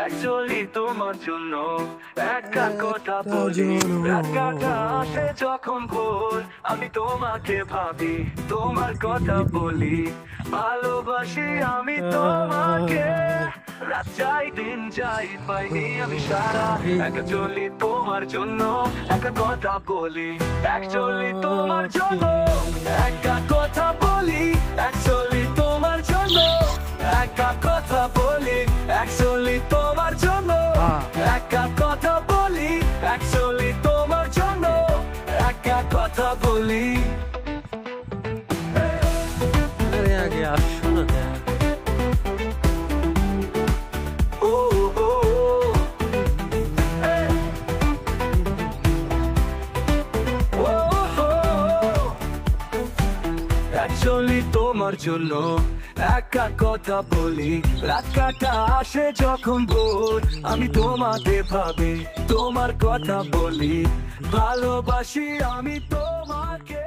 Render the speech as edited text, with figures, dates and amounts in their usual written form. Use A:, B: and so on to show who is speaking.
A: Actually তোমার জন্য একটা কথা বলি, রাতটা আসে যখন ভোর আমি তোমাকে ভাবি, তোমার কথা বলি, ভালোবাসি আমি তোমাকে। রাত যাই দিন যাই পাইনি আমি সারা, actually তোমার জন্য একটা কথা বলি, actually তোমার জন্য একটা কথা বলি, actually তোমার জন্য একটা কথা বলি, actually তোমার জন্য একটা কথা বলি, actually তোমার জন্য একটা কথা বলি।
B: अरे आगे आप सुनो क्या
A: ও ও actually তোমার জন্য একটা কথা বলি, রাতটা আসে যখন ভোর আমি তোমাকে ভাবি, তোমার কথা বলি, ভালোবাসি আমি তোমাকে।